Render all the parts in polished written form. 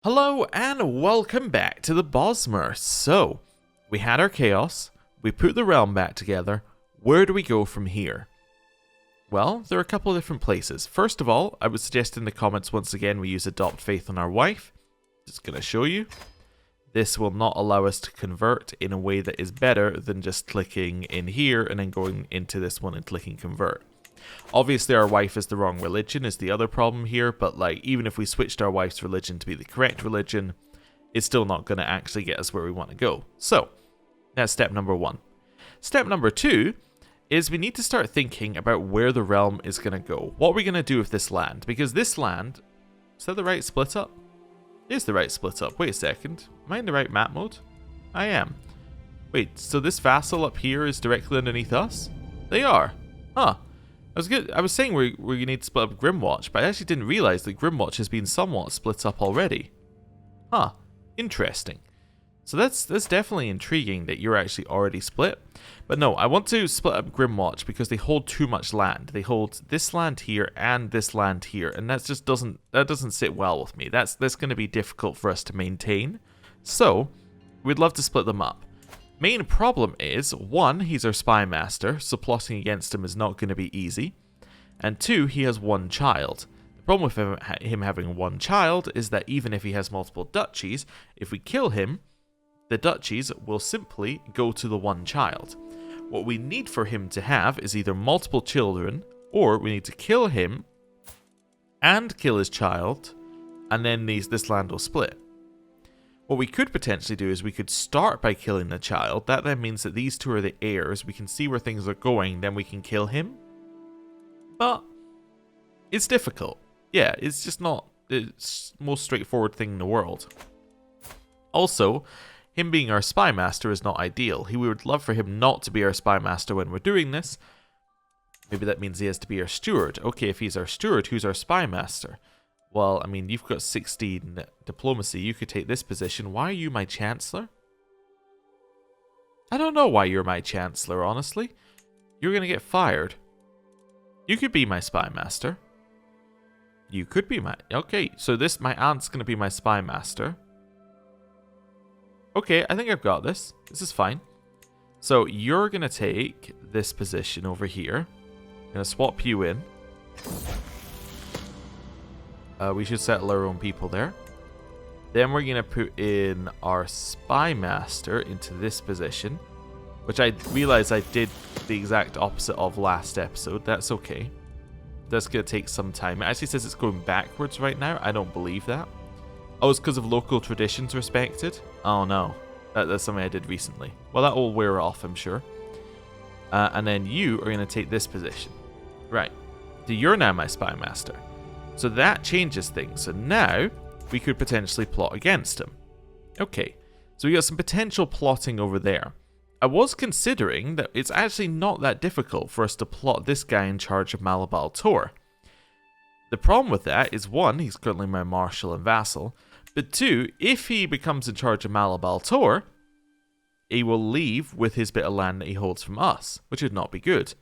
Hello and welcome back to the Bosmer. So, we had our chaos, we put the realm back together. Where do we go from here? Well, there are a couple of different places. First of all, I would suggest in the comments once again we use adopt faith on our wife. Just going to show you. This will not allow us to convert in a way that is better than just clicking in here and then going into this one and clicking convert. Obviously our wife is the wrong religion is the other problem here, but like even if we switched our wife's religion to be the correct religion, it's still not going to actually get us where we want to go. So, that's step number one. Step number two is we need to start thinking about where the realm is going to go. What are we going to do with this land? Because this land, is that the right split up? It is the right split up. Wait a second. Am I in the right map mode? I am. Wait, so this vassal up here is directly underneath us? They are. Huh. I was saying we need to split up Grimwatch, but I actually didn't realize that Grimwatch has been somewhat split up already. Huh. Interesting. So that's definitely intriguing that you're actually already split. But no, I want to split up Grimwatch because they hold too much land. They hold this land here and this land here, and that just doesn't sit well with me. That's going to be difficult for us to maintain. So, we'd love to split them up. Main problem is, one, he's our spy master, so plotting against him is not going to be easy. And two, he has one child. The problem with him having one child is that even if he has multiple duchies, if we kill him, the duchies will simply go to the one child. What we need for him to have is either multiple children, or we need to kill him and kill his child, and then this land will split. What we could potentially do is we could start by killing the child. That then means that these two are the heirs. We can see where things are going, then we can kill him. But it's difficult. Yeah, it's just not the most straightforward thing in the world. Also, him being our spy master is not ideal. We would love for him not to be our spy master when we're doing this. Maybe that means he has to be our steward. Okay, if he's our steward, who's our spy master? Well, I mean, you've got 16 diplomacy. You could take this position. Why are you my chancellor? I don't know why you're my chancellor, honestly. You're going to get fired. You could be my spy master. You could be my... Okay, so my aunt's going to be my spy master. Okay, I think I've got this. This is fine. So you're going to take this position over here. I'm going to swap you in. We should settle our own people there. Then we're going to put in our spy master into this position, which I realize I did the exact opposite of last episode. That's okay. That's going to take some time. It actually says it's going backwards right now. I don't believe that. Oh, it's because of local traditions respected? Oh no. That's something I did recently. Well, that will wear off, I'm sure. And then you are going to take this position. Right. So you're now my spy master. So that changes things. So now we could potentially plot against him. Okay, so we got some potential plotting over there. I was considering that it's actually not that difficult for us to plot this guy in charge of Malabal Tor. The problem with that is, one, he's currently my marshal and vassal, but two, if he becomes in charge of Malabal Tor, he will leave with his bit of land that he holds from us, which would not be good.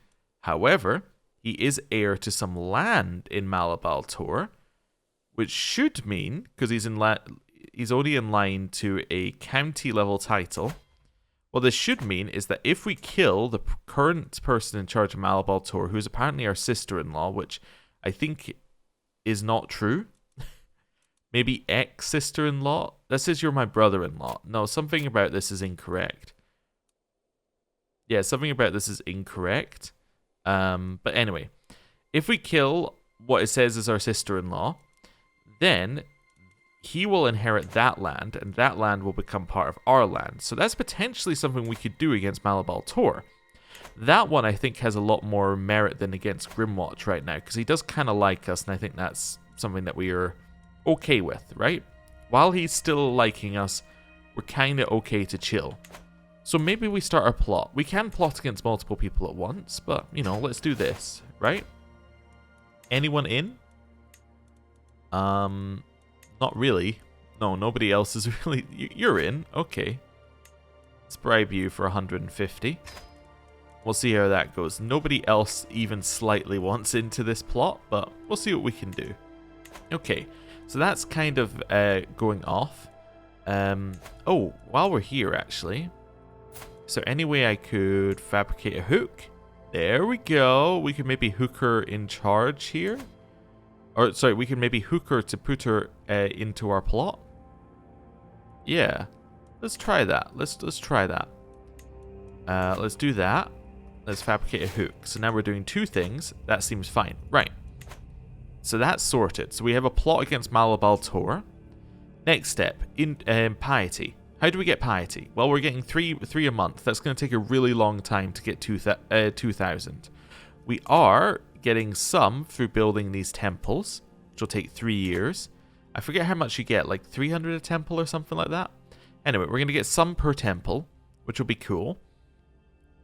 However, he is heir to some land in Malabal Tor, which should mean, because he's only in line to a county level title, what this should mean is that if we kill the current person in charge of Malabal Tor, who's apparently our sister-in-law, which I think is not true, maybe ex-sister-in-law? That says you're my brother-in-law. No, something about this is incorrect. Yeah, something about this is incorrect. But anyway, if we kill what it says is our sister-in-law, then he will inherit that land, and that land will become part of our land. So that's potentially something we could do against Malabal Tor. That one, I think, has a lot more merit than against Grimwatch right now, because he does kind of like us, and I think that's something that we are okay with, right? While he's still liking us, we're kind of okay to chill. So maybe we start our plot. We can plot against multiple people at once, but, you know, let's do this, right? Anyone in? Not really. No, nobody else is really... You're in. Okay. Let's bribe you for 150. We'll see how that goes. Nobody else even slightly wants into this plot, but we'll see what we can do. Okay. So that's kind of going off. Oh, while we're here, actually, is there any way I could fabricate a hook? There we go. We could maybe hook her in charge here. Or, sorry, we could maybe hook her to put her into our plot. Yeah. Let's try that. Let's try that. Let's do that. Let's fabricate a hook. So now we're doing two things. That seems fine. Right. So that's sorted. So we have a plot against Malabal Tor. Next step, in piety. How do we get piety? Well, we're getting three a month. That's going to take a really long time to get 2,000. We are getting some through building these temples, which will take 3 years. I forget how much you get, like 300 a temple or something like that. Anyway, we're going to get some per temple, which will be cool.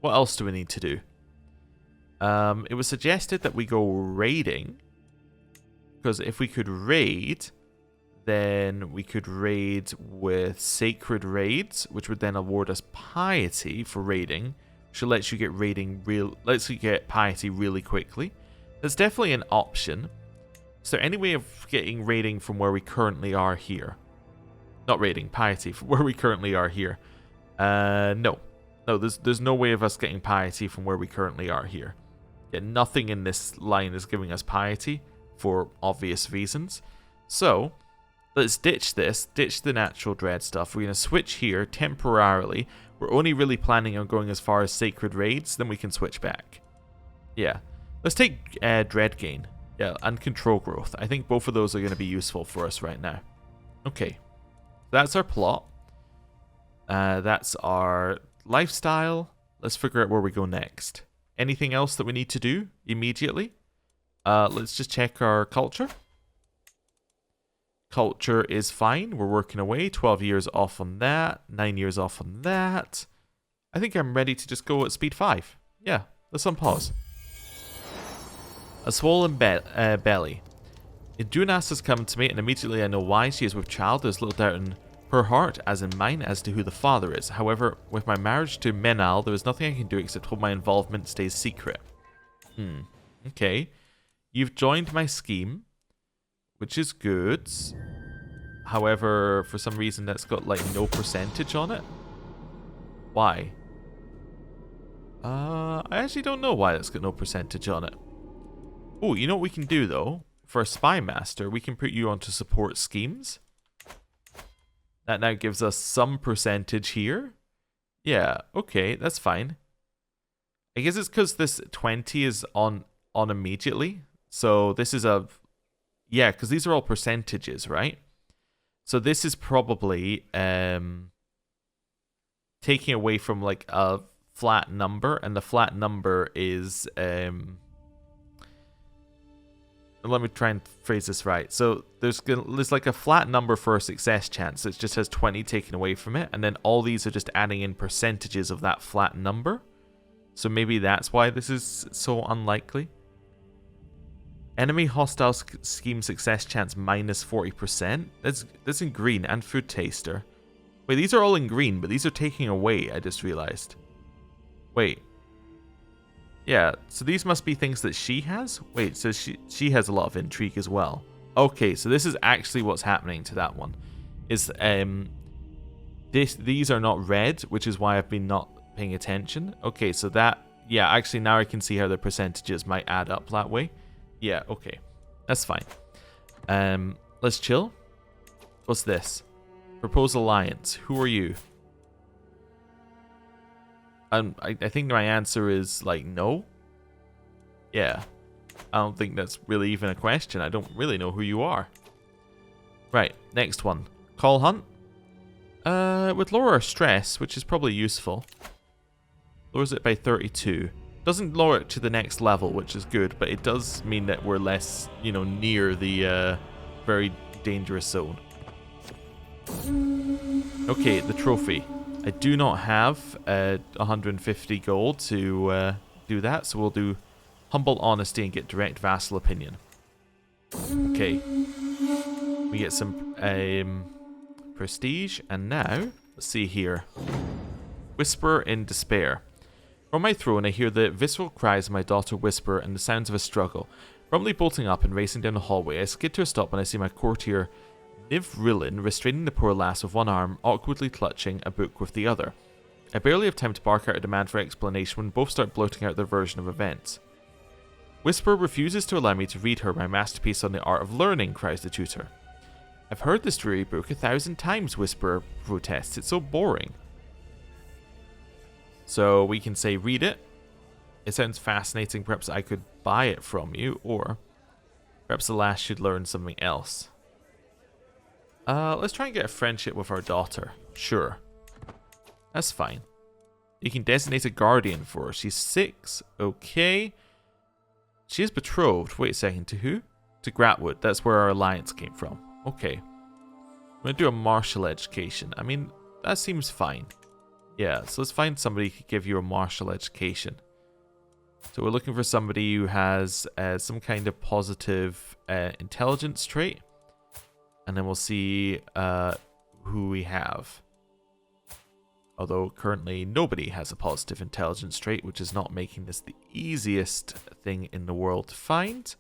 What else do we need to do? It was suggested that we go raiding, because if we could raid, then we could raid with sacred raids, which would then award us piety for raiding, which lets you get piety really quickly. That's definitely an option. Is there any way of getting raiding from where we currently are here? Not raiding, piety from where we currently are here. No, there's no way of us getting piety from where we currently are here. Yeah, nothing in this line is giving us piety for obvious reasons. So let's ditch the natural dread stuff. We're going to switch here temporarily. We're only really planning on going as far as sacred raids, then we can switch back. Yeah. Let's take dread gain. Yeah, and control growth. I think both of those are going to be useful for us right now. Okay. That's our plot. That's our lifestyle. Let's figure out where we go next. Anything else that we need to do immediately? Let's just check our culture. Culture is fine. We're working away. 12 years off on that. 9 years off on that. I think I'm ready to just go at speed 5. Yeah, let's unpause. A swollen belly. Dunas has come to me, and immediately I know why. She is with child. There's little doubt in her heart, as in mine, as to who the father is. However, with my marriage to Menal, there is nothing I can do except hope my involvement stays secret. Okay. You've joined my scheme, which is good. However, for some reason that's got like no percentage on it. Why? I actually don't know why that's got no percentage on it. Oh, you know what we can do though? For a spy master, we can put you onto support schemes. That now gives us some percentage here. Yeah, okay, that's fine. I guess it's because this 20 is on immediately. So this is a... Yeah, because these are all percentages, right? So this is probably taking away from like a flat number, and the flat number is... let me try and phrase this right. So there's like a flat number for a success chance. It just has 20 taken away from it, and then all these are just adding in percentages of that flat number. So maybe that's why this is so unlikely. Enemy hostile scheme success chance minus 40%. That's in green, and food taster. Wait, these are all in green, but these are taking away, I just realized. Wait. Yeah, so these must be things that she has? Wait, so she has a lot of intrigue as well. Okay, so this is actually what's happening to that one. Is these are not red, which is why I've been not paying attention. Okay, so that... Yeah, actually now I can see how the percentages might add up that way. Yeah, okay. That's fine. Let's chill. What's this? Propose alliance. Who are you? I think my answer is, like, no. Yeah. I don't think that's really even a question. I don't really know who you are. Right, next one. Call hunt. Would lower our stress, which is probably useful. Lowers it by 32. Doesn't lower it to the next level, which is good, but it does mean that we're less, you know, near the very dangerous zone. Okay, the trophy. I do not have 150 gold to do that, so we'll do humble honesty and get direct vassal opinion. Okay. We get some prestige, and now, let's see here. Whisper in despair. From my throne I hear the visceral cries of my daughter whisper and the sounds of a struggle. Promptly bolting up and racing down the hallway, I skid to a stop when I see my courtier Nivrilin restraining the poor lass with one arm, awkwardly clutching a book with the other. I barely have time to bark out a demand for explanation when both start blurting out their version of events. Whisper refuses to allow me to read her my masterpiece on the art of learning, cries the tutor. I've heard this dreary book 1,000 times, Whisper protests. It's so boring. So we can say read it. It sounds fascinating. Perhaps I could buy it from you, or perhaps the lass should learn something else. Let's try and get a friendship with our daughter. Sure. That's fine. You can designate a guardian for her. She's 6. Okay. She is betrothed. Wait a second. To who? To Gratwood. That's where our alliance came from. Okay. I'm going to do a martial education. I mean, that seems fine. Yeah, so let's find somebody who can give you a martial education. So we're looking for somebody who has some kind of positive intelligence trait. And then we'll see who we have. Although currently nobody has a positive intelligence trait, which is not making this the easiest thing in the world to find.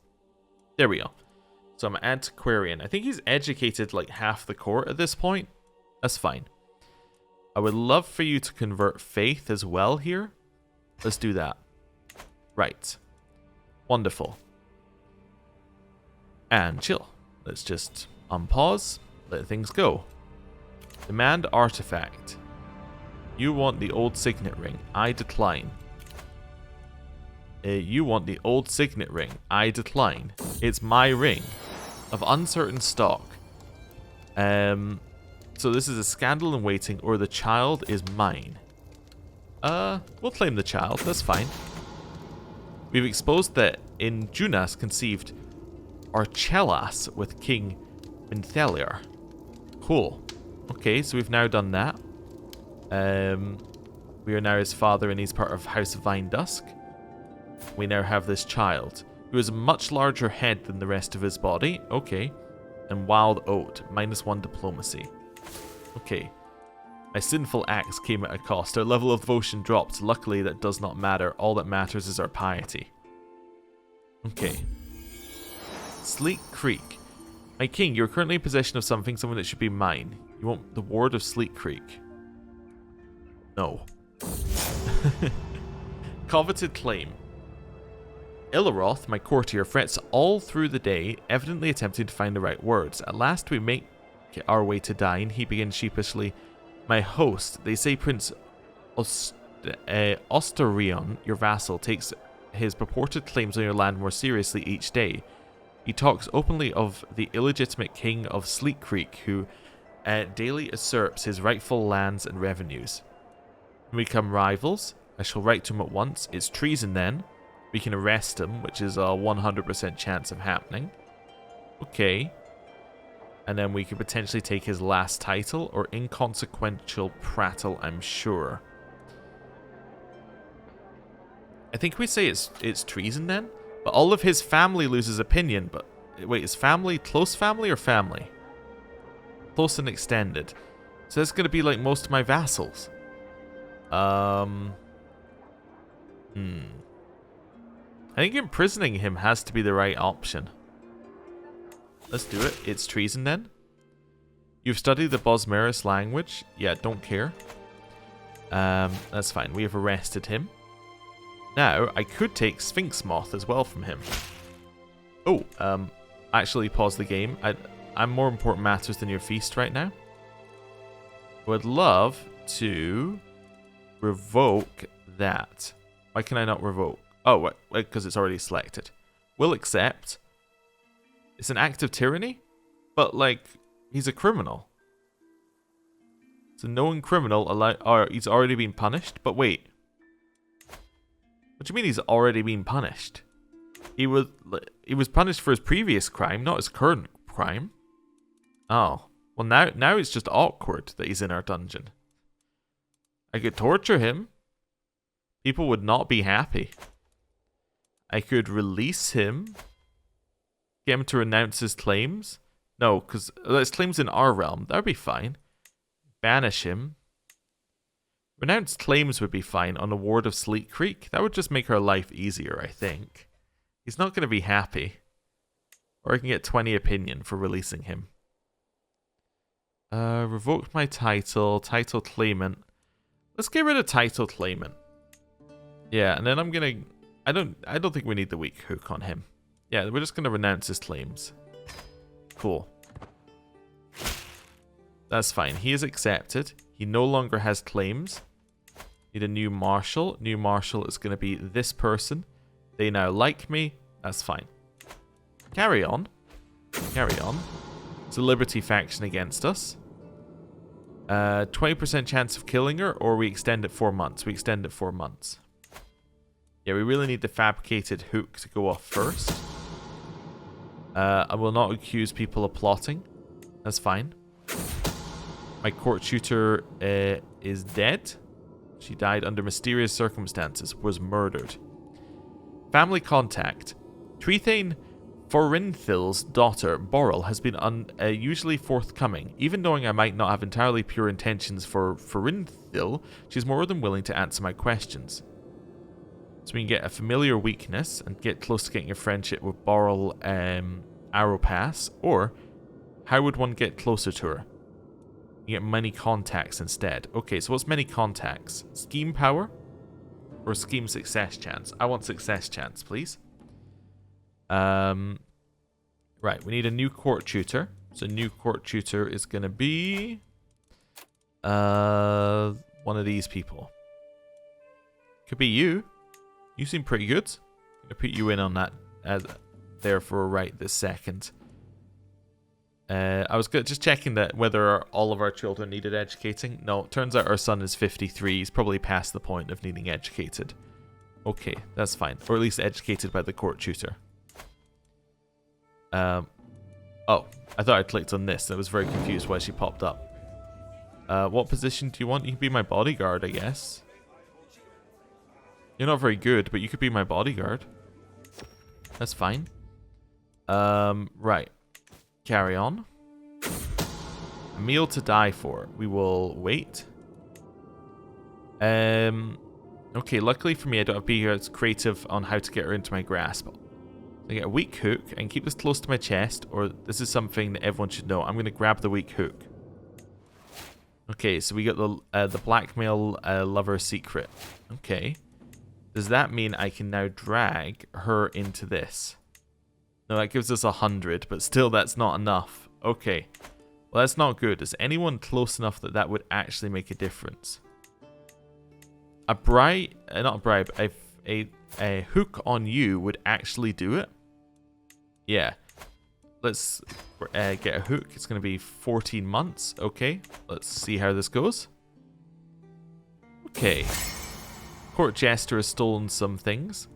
There we go. So I'm antiquarian. I think he's educated like half the court at this point. That's fine. I would love for you to convert faith as well here. Let's do that. Right. Wonderful. And chill. Let's just unpause. Let things go. Demand artifact. You want the old signet ring. I decline. You want the old signet ring. I decline. It's my ring. Of uncertain stock. So this is a scandal in waiting, or the child is mine. We'll claim the child. That's fine. We've exposed that in Junas conceived Archelas with King Mintheliar. Cool. Okay, so we've now done that. We are now his father and he's part of House of Vine Dusk. We now have this child, who has a much larger head than the rest of his body. Okay. And Wild Oat, -1 diplomacy. Okay. My sinful acts came at a cost. Our level of devotion dropped. Luckily, that does not matter. All that matters is our piety. Okay. Sleek Creek. My king, you're currently in possession of something that should be mine. You want the ward of Sleek Creek? No. Coveted claim. Ilaroth, my courtier, frets all through the day, evidently attempting to find the right words. At last we make our way to dine. He begins sheepishly. My host, they say Prince Osterion, your vassal, takes his purported claims on your land more seriously each day. He talks openly of the illegitimate king of Sleek Creek, who daily usurps his rightful lands and revenues. When we become rivals, I shall write to him at once. It's treason then. We can arrest him, which is a 100% chance of happening. Okay. And then we could potentially take his last title, or inconsequential prattle, I'm sure. I think we say it's treason then. But all of his family loses opinion. But wait, is family close family or family? Close and extended. So that's going to be like most of my vassals. I think imprisoning him has to be the right option. Let's do it. It's treason then. You've studied the Bosmerus language. Yeah, don't care. That's fine. We have arrested him. Now, I could take Sphinx Moth as well from him. Oh, actually pause the game. I'm more important matters than your feast right now. Would love to revoke that. Why can I not revoke? Oh, because it's already selected. Will accept. It's an act of tyranny? But, like, he's a criminal. It's a known criminal. Or he's already been punished? But wait. What do you mean he's already been punished? He was punished for his previous crime, not his current crime. Oh. Well, now it's just awkward that he's in our dungeon. I could torture him. People would not be happy. I could release him. Get him to renounce his claims. No, because his claims in our realm. That would be fine. Banish him. Renounced claims would be fine on a ward of Sleek Creek. That would just make our life easier, I think. He's not going to be happy. Or I can get 20 opinion for releasing him. Revoked my title. Title claimant. Let's get rid of title claimant. Yeah, and then I'm gonna... I don't think we need the weak hook on him. Yeah, we're just gonna renounce his claims. Cool. That's fine. He is accepted. He no longer has claims. Need a new marshal. New marshal is gonna be this person. They now like me. That's fine. Carry on. Carry on. It's a Liberty faction against us. 20% chance of killing her, or we extend it 4 months. We extend it 4 months. Yeah, we really need the fabricated hook to go off first. I will not accuse people of plotting. That's fine. My court tutor is dead. She died under mysterious circumstances. Was murdered. Family contact. Treason Forinthil's daughter, Borrel, has been unusually forthcoming. Even knowing I might not have entirely pure intentions for Forinthil, she's more than willing to answer my questions. So we can get a familiar weakness and get close to getting a friendship with Borrel Arrow Pass, or how would one get closer to her? You get many contacts instead. Okay, so what's many contacts? Scheme power? Or scheme success chance? I want success chance, please. Right, we need a new court tutor. So new court tutor is going to be one of these people. Could be you. You seem pretty good. I'm going to put you in on that there for right this second. I was just checking that whether all of our children needed educating. No, it turns out our son is 53. He's probably past the point of needing educated. Okay, that's fine. Or at least educated by the court tutor. Oh, I thought I clicked on this. I was very confused why she popped up. What position do you want? You can be my bodyguard, I guess. You're not very good, but you could be my bodyguard. That's fine. Right. Carry on. A meal to die for. We will wait. Okay, luckily for me, I don't have to be here as creative on how to get her into my grasp. I get a weak hook and keep this close to my chest, or this is something that everyone should know. I'm going to grab the weak hook. Okay, so we got the blackmail lover secret. Okay. Does that mean I can now drag her into this? No, that gives us 100, but still that's not enough. Okay. Well, that's not good. Is anyone close enough that that would actually make a difference? A bribe, not a bribe, a hook on you would actually do it. Yeah. Let's get a hook. It's going to be 14 months. Okay. Let's see how this goes. Okay. Court Jester has stolen some things.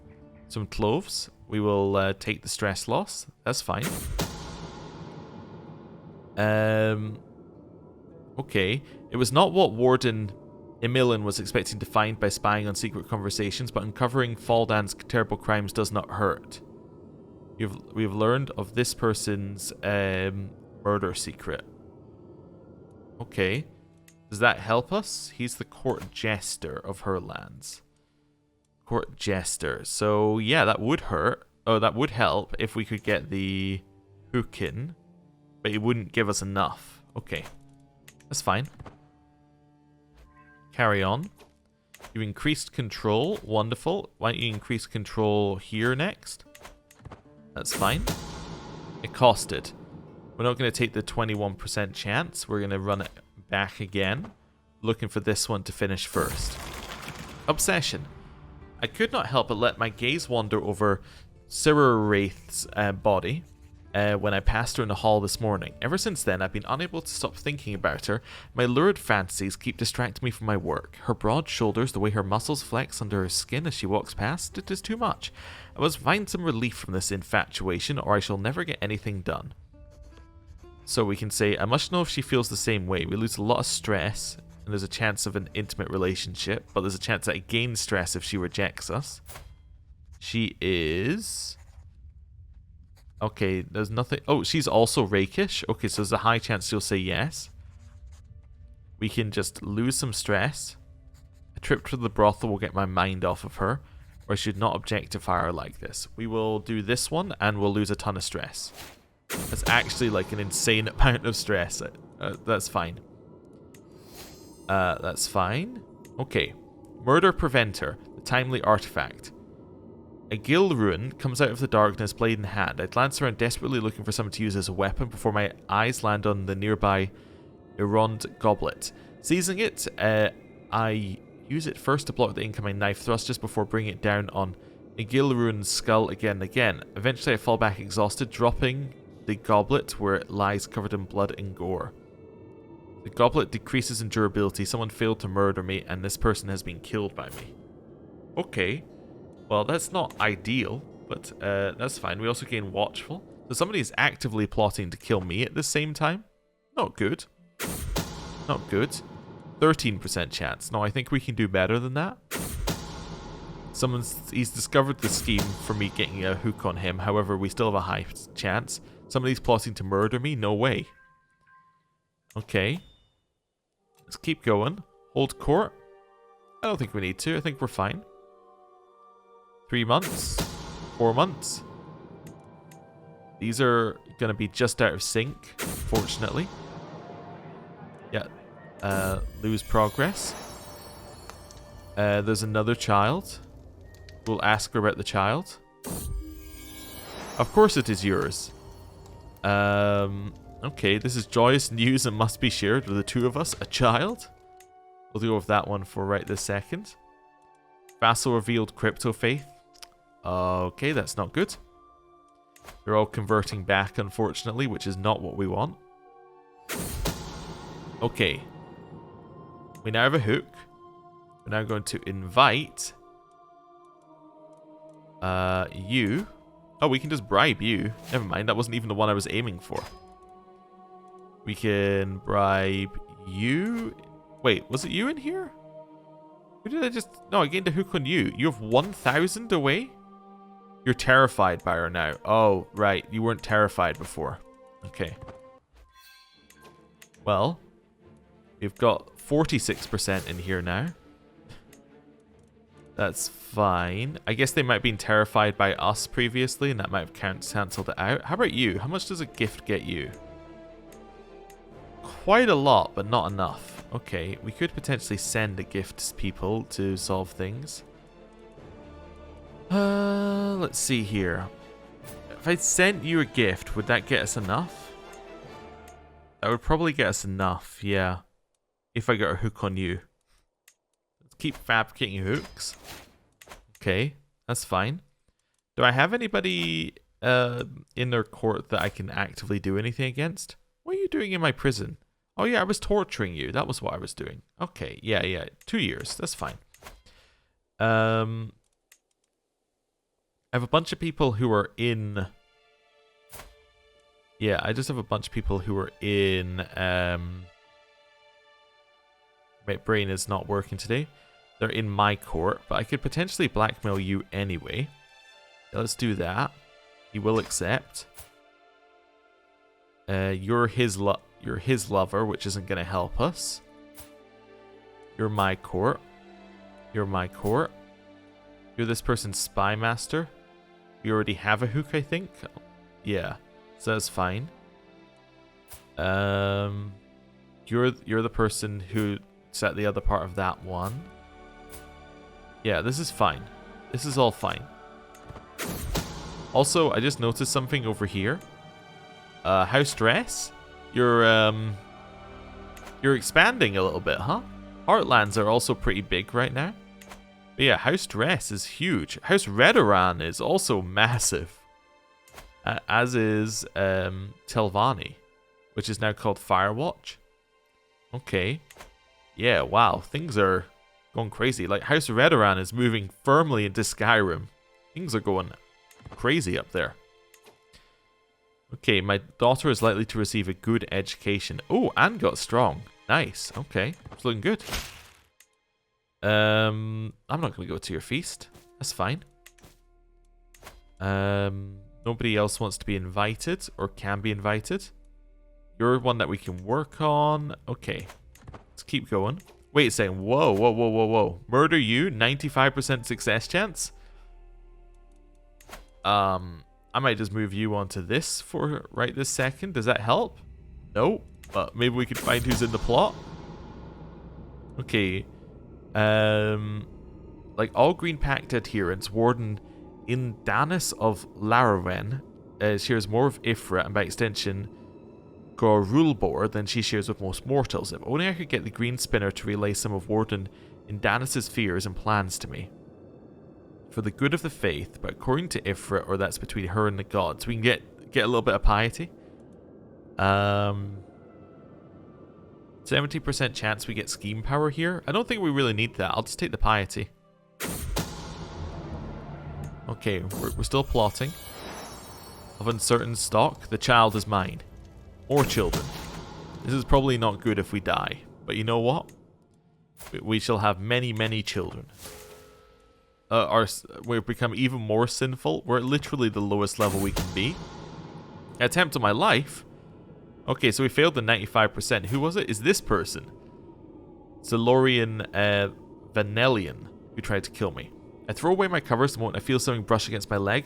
Some cloves. We will take the stress loss. That's fine. Okay. It was not what Warden Emilian was expecting to find by spying on secret conversations, but uncovering Faldan's terrible crimes does not hurt. We've learned of this person's murder secret. Okay. Does that help us? He's the court jester of her lands. Court jester. So, yeah, that would hurt. Oh, that would help if we could get the hook in. But it wouldn't give us enough. Okay. That's fine. Carry on. You increased control. Wonderful. Why don't you increase control here next? That's fine. It costed. We're not going to take the 21% chance. We're going to run it back again. Looking for this one to finish first. Obsession. I could not help but let my gaze wander over Wraith's body when I passed her in the hall this morning. Ever since then, I've been unable to stop thinking about her. My lurid fantasies keep distracting me from my work. Her broad shoulders, the way her muscles flex under her skin as she walks past, it is too much. I must find some relief from this infatuation, or I shall never get anything done. So we can say, I must know if she feels the same way. We lose a lot of stress, and there's a chance of an intimate relationship, but there's a chance that I gain stress if she rejects us. She is... Okay, there's nothing... Oh, she's also rakish. Okay, so there's a high chance she'll say yes. We can just lose some stress. A trip to the brothel will get my mind off of her, or I should not objectify her like this. We will do this one, and we'll lose a ton of stress. That's actually like an insane amount of stress. That's fine. That's fine. Okay. Murder Preventer, the timely artifact. A gill rune comes out of the darkness, blade in hand. I glance around desperately looking for someone to use as a weapon before my eyes land on the nearby Erond goblet. Seizing it, I use it first to block the incoming knife thrust just before bringing it down on a gill rune's skull again and again. Eventually I fall back exhausted, dropping the goblet where it lies covered in blood and gore. The goblet decreases in durability. Someone failed to murder me, and this person has been killed by me. Okay. Well, that's not ideal, but that's fine. We also gain Watchful. So somebody is actively plotting to kill me at the same time. Not good. Not good. 13% chance. No, I think we can do better than that. He's discovered the scheme for me getting a hook on him. However, we still have a high chance. Somebody's plotting to murder me? No way. Okay. Let's keep going. Hold court. I don't think we need to. I think we're fine. 3 months. 4 months. These are going to be just out of sync, fortunately. Yeah. Lose progress. There's another child. We'll ask her about the child. Of course it is yours. Okay, this is joyous news and must be shared with the two of us. A child? We'll go with that one for right this second. Vassal revealed crypto faith. Okay, that's not good. They're all converting back, unfortunately, which is not what we want. Okay. We now have a hook. We're now going to invite you. Oh, we can just bribe you. Never mind, that wasn't even the one I was aiming for. We can bribe you. Wait, was it you in here? Who did I just... No, I gained a hook on you. You have 1,000 away? You're terrified by her now. Oh, right. You weren't terrified before. Okay. Well, we've got 46% in here now. That's fine. I guess they might have been terrified by us previously, and that might have cancelled it out. How about you? How much does a gift get you? Quite a lot, but not enough. Okay, we could potentially send a gift to people to solve things. Let's see here. If I sent you a gift, would that get us enough? That would probably get us enough, yeah. If I got a hook on you. Let's keep fabricating hooks. Okay, that's fine. Do I have anybody in their court that I can actively do anything against? What are you doing in my prison? Oh yeah, I was torturing you. That was what I was doing. Okay, yeah. 2 years. That's fine. I have a bunch of people who are in... Yeah, I just have a bunch of people who are in... My brain is not working today. They're in my court, but I could potentially blackmail you anyway. Let's do that. He will accept. You're his lover, which isn't going to help us. You're my court. You're my court. You're this person's spy master. We already have a hook, I think. Yeah, so that's fine. You're the person who set the other part of that one. Yeah, this is fine. This is all fine. Also, I just noticed something over here. House Dress? You're expanding a little bit, huh? Heartlands are also pretty big right now. But yeah, House Dress is huge. House Redoran is also massive. As is Telvanni, which is now called Firewatch. Okay. Yeah, wow. Things are going crazy. Like, House Redoran is moving firmly into Skyrim. Things are going crazy up there. Okay, my daughter is likely to receive a good education. Oh, and got strong. Nice. Okay, it's looking good. I'm not going to go to your feast. That's fine. Nobody else wants to be invited or can be invited. You're one that we can work on. Okay, let's keep going. Wait a second. Whoa. Murder you? 95% success chance? I might just move you onto this for right this second. Does that help? No, but maybe we could find who's in the plot. Okay. Like all green pact adherents, Warden Indanis of Larawen shares more of Ifrit and by extension Gorulbor than she shares with most mortals. If only I could get the green spinner to relay some of Warden Indanis' fears and plans to me. For the good of the faith, but according to Ifrit, or that's between her and the gods, we can get a little bit of piety. 70% chance we get scheme power here. I don't think we really need that. I'll just take the piety. Okay, we're still plotting. Of uncertain stock, the child is mine. More children. This is probably not good if we die. But you know what? We shall have many, many children. We've become even more sinful. We're at literally the lowest level we can be. Attempt on my life? Okay, so we failed the 95%. Who was it? Is this person? Zelorian Vanellian, who tried to kill me. I throw away my covers the moment I feel something brush against my leg,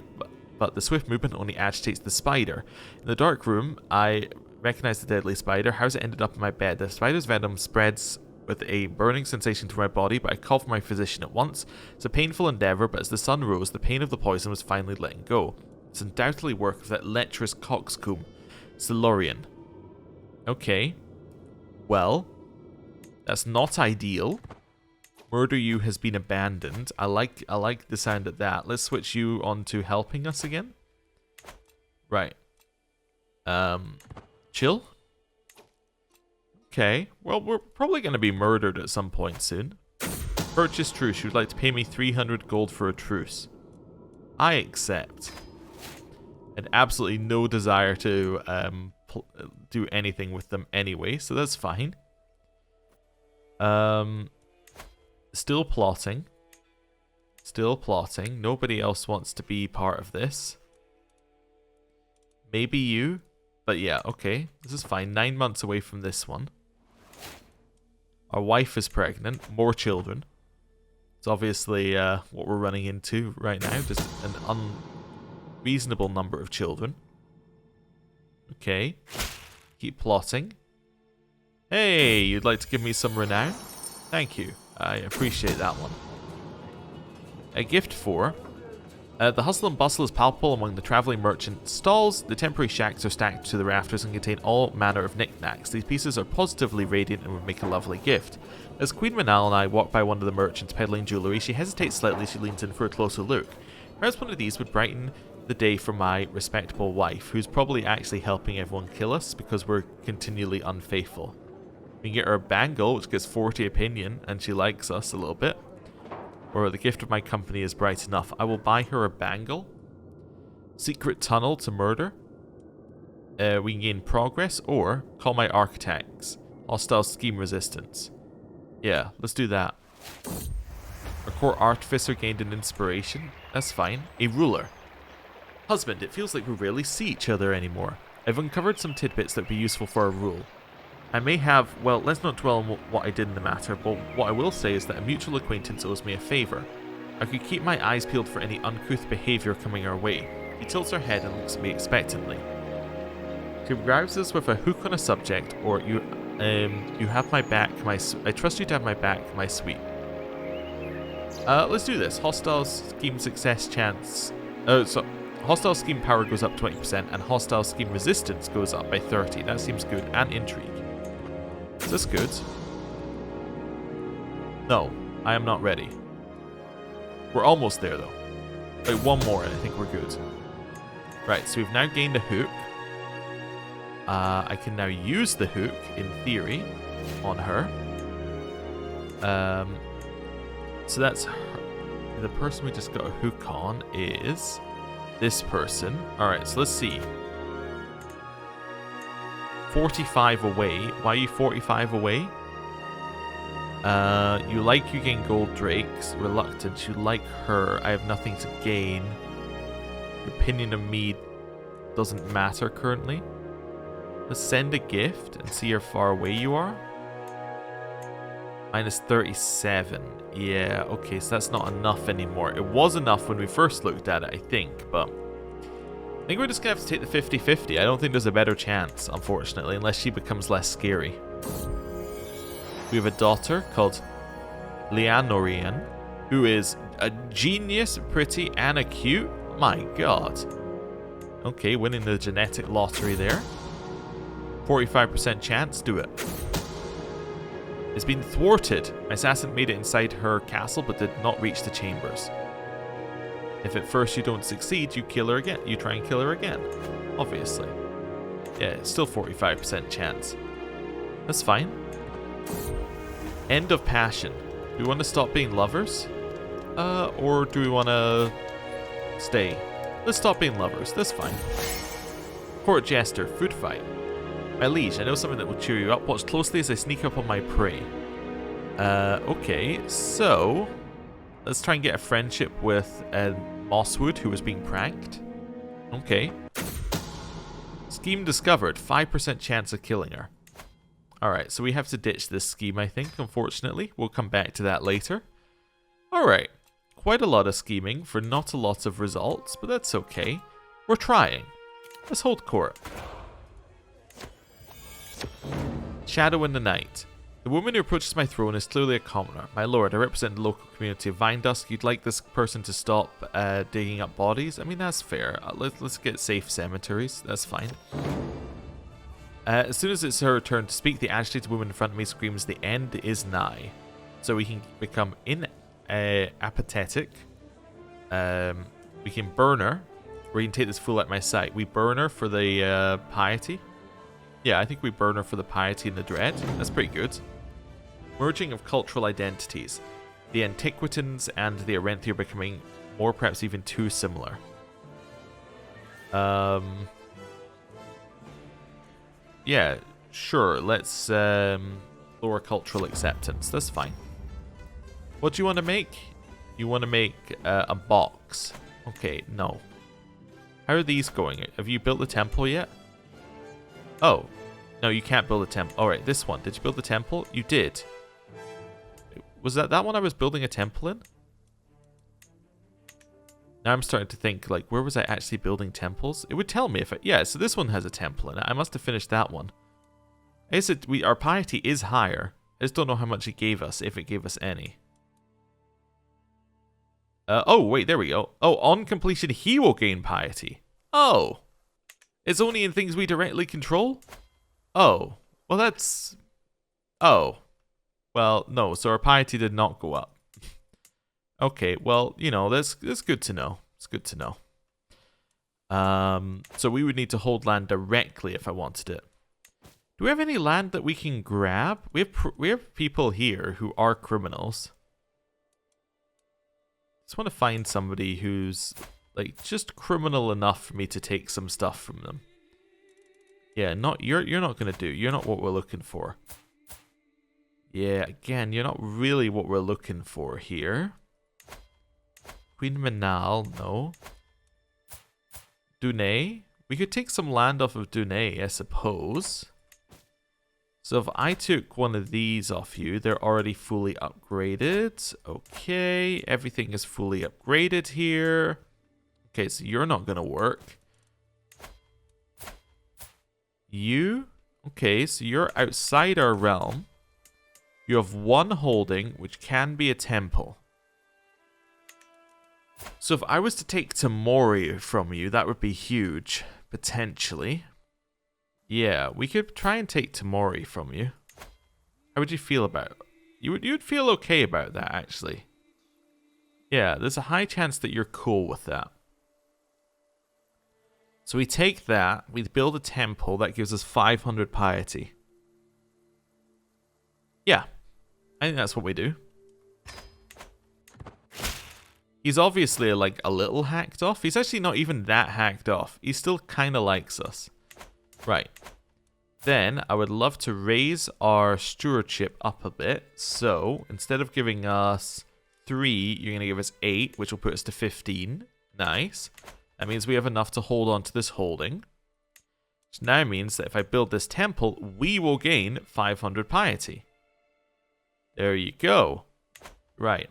but the swift movement only agitates the spider. In the dark room, I recognize the deadly spider. How's it ended up in my bed? The spider's venom spreads with a burning sensation through my body, but I call for my physician at once. It's a painful endeavour, but as the sun rose, the pain of the poison was finally letting go. It's undoubtedly work of that lecherous coxcomb, Silurian. Okay. Well, that's not ideal. Murder you has been abandoned. I like the sound of that. Let's switch you on to helping us again. Right. Chill? Okay. Well, we're probably going to be murdered at some point soon. Purchase truce. You'd like to pay me 300 gold for a truce. I accept. And absolutely no desire to do anything with them anyway, so that's fine. Still plotting. Still plotting. Nobody else wants to be part of this. Maybe you. But yeah, okay. This is fine. 9 months away from this one. Our wife is pregnant. More children. It's obviously what we're running into right now. Just an unreasonable number of children. Okay. Keep plotting. Hey, you'd like to give me some renown? Thank you. I appreciate that one. A gift for... the hustle and bustle is palpable among the travelling merchant stalls. The temporary shacks are stacked to the rafters and contain all manner of knickknacks. These pieces are positively radiant and would make a lovely gift. As Queen Manal and I walk by one of the merchants peddling jewellery, she hesitates slightly as she leans in for a closer look. Perhaps one of these would brighten the day for my respectable wife, who's probably actually helping everyone kill us because we're continually unfaithful. We can get her a bangle, which gets 40 opinion, and she likes us a little bit. Or the gift of my company is bright enough. I will buy her a bangle. Secret tunnel to murder. We can gain progress, or call my architects. Hostile scheme resistance. Yeah, let's do that. Our core artificer gained an inspiration. That's fine. A ruler. Husband, it feels like we rarely see each other anymore. I've uncovered some tidbits that would be useful for a rule. I may have, well, let's not dwell on what I did in the matter, but what I will say is that a mutual acquaintance owes me a favour. I could keep my eyes peeled for any uncouth behaviour coming our way. He tilts her head and looks at me expectantly. She regards us with a hook on a subject, or you have my back, I trust you to have my back, my sweet. Let's do this. Hostile scheme success chance. Hostile scheme power goes up 20%, and hostile scheme resistance goes up by 30%. That seems good. And intrigue. Is this good? No, I am not ready. We're almost there, though. Like, one more, and I think we're good. Right, so we've now gained a hook. I can now use the hook, in theory, on her. So that's her. The person we just got a hook on is this person. Alright, so let's see. 45 away. Why are you 45 away? You gain gold drakes. Reluctance. You like her. I have nothing to gain. Opinion of me doesn't matter currently. Let's send a gift and see how far away you are. Minus 37. Yeah, okay, so that's not enough anymore. It was enough when we first looked at it, I think, but I think we're just going to have to take the 50-50. I don't think there's a better chance, unfortunately, unless she becomes less scary. We have a daughter called Leonorian, who is a genius, pretty, and a cute. My god. Okay, winning the genetic lottery there. 45% chance, do it. It's been thwarted. My assassin made it inside her castle, but did not reach the chambers. If at first you don't succeed, you kill her again. You try and kill her again. Obviously. Yeah, it's still 45% chance. That's fine. End of passion. Do we want to stop being lovers? Or do we want to stay? Let's stop being lovers. That's fine. Court jester. Food fight. My liege, I know something that will cheer you up. Watch closely as I sneak up on my prey. Okay, so let's try and get a friendship with Mosswood, who was being pranked. Okay. Scheme discovered. 5% chance of killing her. Alright, so we have to ditch this scheme, I think, unfortunately. We'll come back to that later. Alright. Quite a lot of scheming for not a lot of results, but that's okay. We're trying. Let's hold court. Shadow in the night. The woman who approaches my throne is clearly a commoner. My lord, I represent the local community of Vine Dusk. You'd like this person to stop digging up bodies? I mean, that's fair. Let's get safe cemeteries. That's fine. As soon as it's her turn to speak, the agitated woman in front of me screams, the end is nigh. So we can become apathetic. We can burn her. Or you can take this fool at my sight. We burn her for the piety. Yeah, I think we burn her for the piety and the dread. That's pretty good. Merging of cultural identities. The Antiquitans and the Arenthi are becoming more, perhaps even too similar. Yeah, sure. Let's lower cultural acceptance. That's fine. What do you want to make? You want to make a box. Okay, no. How are these going? Have you built the temple yet? Oh. No, you can't build a temple. Alright, this one. Did you build the temple? You did. Was that one I was building a temple in? Now I'm starting to think, like, where was I actually building temples? It would tell me if I... Yeah, so this one has a temple in it. I must have finished that one. Our piety is higher. I just don't know how much it gave us, if it gave us any. Oh, wait, there we go. Oh, on completion, he will gain piety. Oh. It's only in things we directly control? Oh. Well, that's... Oh. Well, no, so our piety did not go up. Okay, well, you know, that's good to know. It's good to know. So we would need to hold land directly if I wanted it. Do we have any land that we can grab? We have people here who are criminals. Just want to find somebody who's like just criminal enough for me to take some stuff from them. Yeah, you're not gonna do. You're not what we're looking for. Yeah, again, you're not really what we're looking for here. Queen Manal, no. Dunay? We could take some land off of Dunay, I suppose. So if I took one of these off you, they're already fully upgraded. Okay, everything is fully upgraded here. Okay, so you're not going to work. You? Okay, so you're outside our realm. You have one holding, which can be a temple. So if I was to take Tamori from you, that would be huge, potentially. Yeah, we could try and take Tamori from you. How would you feel about it? You'd feel okay about that, actually. Yeah, there's a high chance that you're cool with that. So we take that, we build a temple, that gives us 500 piety. Yeah, I think that's what we do. He's obviously like a little hacked off. He's actually not even that hacked off. He still kind of likes us. Right. Then I would love to raise our stewardship up a bit. So instead of giving us 3, you're going to give us 8, which will put us to 15. Nice. That means we have enough to hold on to this holding. Which now means that if I build this temple, we will gain 500 piety. There you go. Right.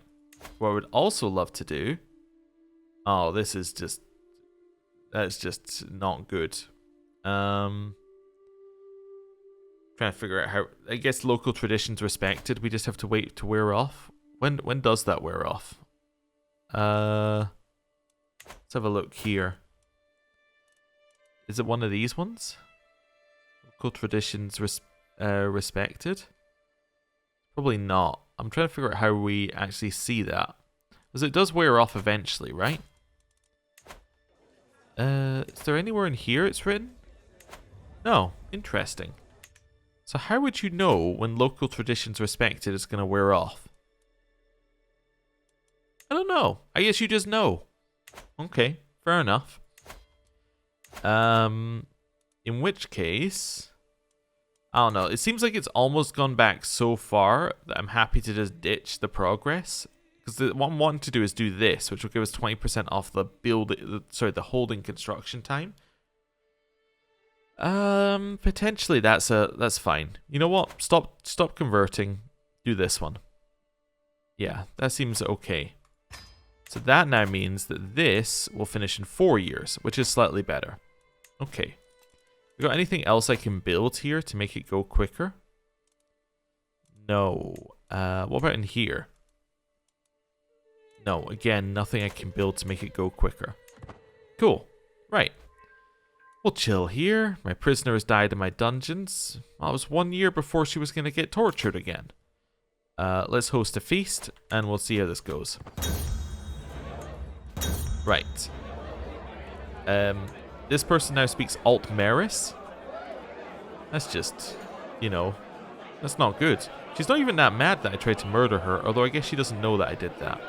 What I would also love to do... Oh, this is just... That's just not good. Trying to figure out how. I guess local traditions respected. We just have to wait to wear off. When does that wear off? Let's have a look here. Is it one of these ones? Local traditions respected? Probably not. I'm trying to figure out how we actually see that. Because it does wear off eventually, right? Is there anywhere in here it's written? No. Interesting. So how would you know when local traditions respected is going to wear off? I don't know. I guess you just know. Okay, fair enough. In which case, I don't know. It seems like it's almost gone back so far that I'm happy to just ditch the progress. Because what I'm wanting to do is do this, which will give us 20% off the the holding construction time. Potentially that's fine. You know what? Stop converting. Do this one. Yeah, that seems okay. So that now means that this will finish in 4 years, which is slightly better. Okay. We got anything else I can build here to make it go quicker? No. What about in here? No, again, nothing I can build to make it go quicker. Cool. Right. We'll chill here. My prisoner has died in my dungeons. Well, it was 1 year before she was going to get tortured again. Let's host a feast, and we'll see how this goes. Right. This person now speaks Altmeris. That's just, you know, that's not good. She's not even that mad that I tried to murder her, although I guess she doesn't know that I did that.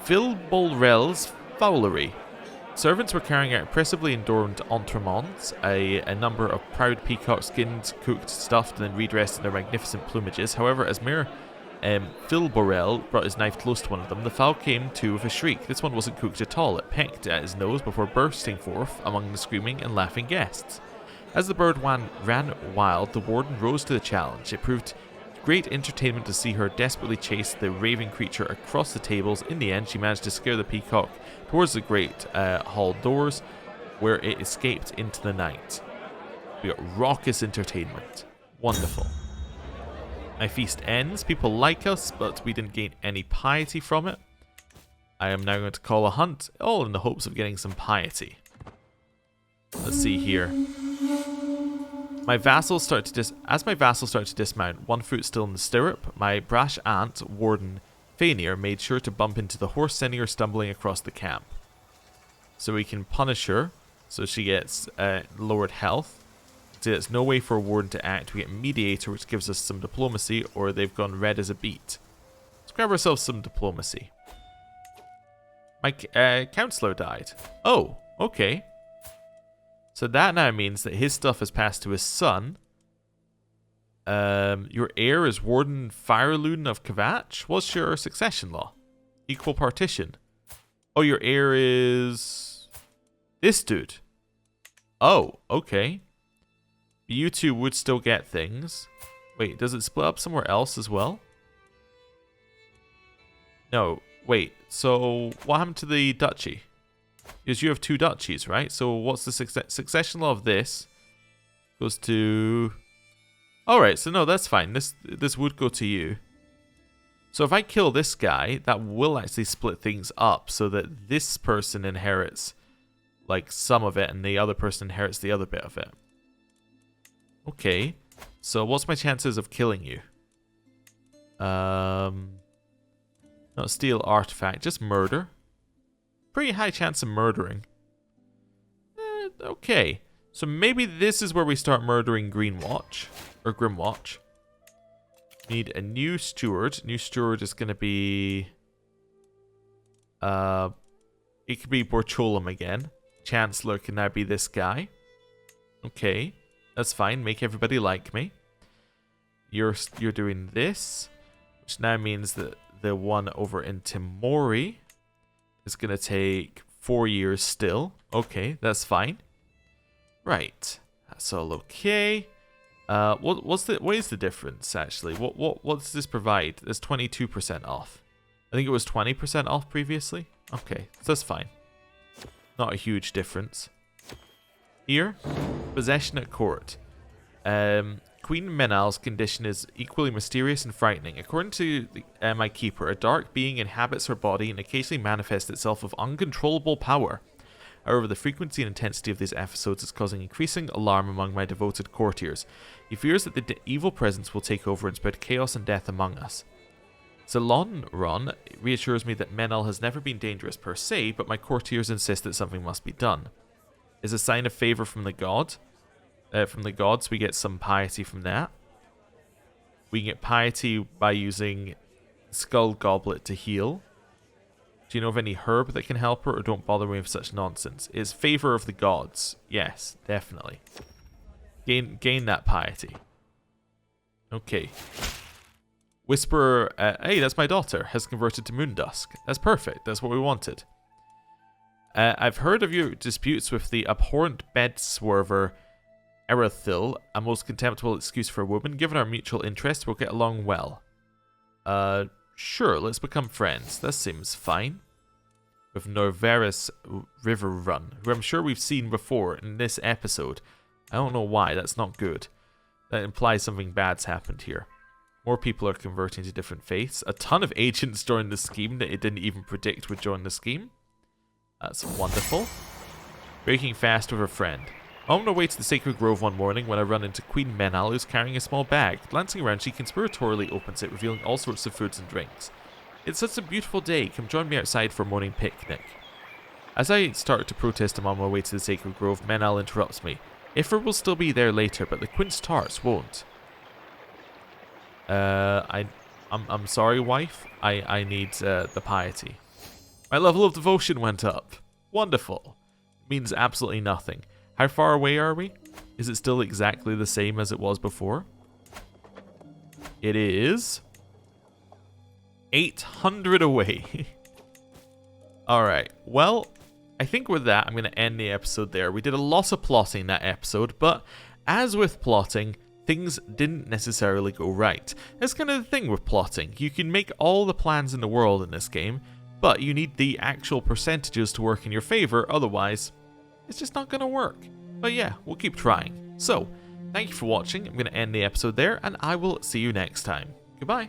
Philbolrel's fowlery. Servants were carrying out impressively adorned entrements, a number of proud peacocks skinned, cooked, stuffed, and then redressed in their magnificent plumages. However, as Mayor Philborel brought his knife close to one of them, the fowl came to with a shriek. This one wasn't cooked at all. It pecked at his nose before bursting forth among the screaming and laughing guests. As the bird ran wild, the warden rose to the challenge. It proved great entertainment to see her desperately chase the raving creature across the tables. In the end, she managed to scare the peacock towards the great hall doors, where it escaped into the night. We got raucous entertainment. Wonderful. My feast ends. People like us, but we didn't gain any piety from it. I am now going to call a hunt, all in the hopes of getting some piety. Let's see here. My vassals start to as my vassals start to dismount, one foot still in the stirrup, my brash aunt, Warden Fainir, made sure to bump into the horse, sending her stumbling across the camp. So we can punish her, so she gets lowered health. So there's no way for a warden to act. We get mediator, which gives us some diplomacy, or they've gone red as a beet. Let's grab ourselves some diplomacy. My counselor died. Oh, okay. So that now means that his stuff is passed to his son. Your heir is Warden Fireloon of Kvatch. What's your succession law? Equal partition. Oh, your heir is this dude. Oh, okay. You two would still get things. Wait, does it split up somewhere else as well? No, wait. So what happened to the duchy? Because you have 2 duchies, right? So what's the succession law of this? Goes to... Alright, so no, that's fine. This would go to you. So if I kill this guy, that will actually split things up so that this person inherits like some of it and the other person inherits the other bit of it. Okay. So what's my chances of killing you? Not steal artifact, just murder. Pretty high chance of murdering. Okay. So maybe this is where we start murdering Greenwatch. Or Grimwatch. Need a new steward. New steward is going to be... it could be Borcholum again. Chancellor can now be this guy. Okay. That's fine. Make everybody like me. You're doing this. Which now means that the one over in Timori is going to take 4 years still. Okay, that's fine. Right. That's all okay. What is the difference actually? What does this provide? There's 22% off. I think it was 20% off previously. Okay, so that's fine. Not a huge difference. Here, possession at court. Queen Menal's condition is equally mysterious and frightening. According to my keeper, a dark being inhabits her body and occasionally manifests itself with uncontrollable power. However, the frequency and intensity of these episodes is causing increasing alarm among my devoted courtiers. He fears that the evil presence will take over and spread chaos and death among us. Salonron reassures me that Menal has never been dangerous per se, but my courtiers insist that something must be done. Is a sign of favor from the gods, we get some piety from that. We can get piety by using Skull Goblet to heal. Do you know of any herb that can help her, or don't bother me with such nonsense? Is favor of the gods. Yes, definitely. Gain that piety. Okay. Whisperer, hey, that's my daughter, has converted to Moondusk. That's perfect, that's what we wanted. I've heard of your disputes with the abhorrent bed swerver Erathil, a most contemptible excuse for a woman. Given our mutual interest, we'll get along well. Sure, let's become friends. That seems fine. With Norveris River Run, who I'm sure we've seen before in this episode. I don't know why, that's not good. That implies something bad's happened here. More people are converting to different faiths. A ton of agents joined the scheme that it didn't even predict would join the scheme. That's wonderful. Breaking fast with a friend. On my way to the Sacred Grove one morning when I run into Queen Menal, who's carrying a small bag. Glancing around, she conspiratorially opens it, revealing all sorts of foods and drinks. It's such a beautiful day. Come join me outside for a morning picnic. As I start to protest I'm on my way to the Sacred Grove, Menal interrupts me. Ifra will still be there later, but the Quince Tarts won't. I'm sorry, wife. I need the piety. My level of devotion went up. Wonderful. Means absolutely nothing. How far away are we? Is it still exactly the same as it was before? It is 800 away. Alright, well, I think with that, I'm going to end the episode there. We did a lot of plotting that episode, but as with plotting, things didn't necessarily go right. That's kind of the thing with plotting. You can make all the plans in the world in this game, but you need the actual percentages to work in your favor, otherwise it's just not going to work. But yeah, we'll keep trying. So, thank you for watching. I'm going to end the episode there, and I will see you next time. Goodbye.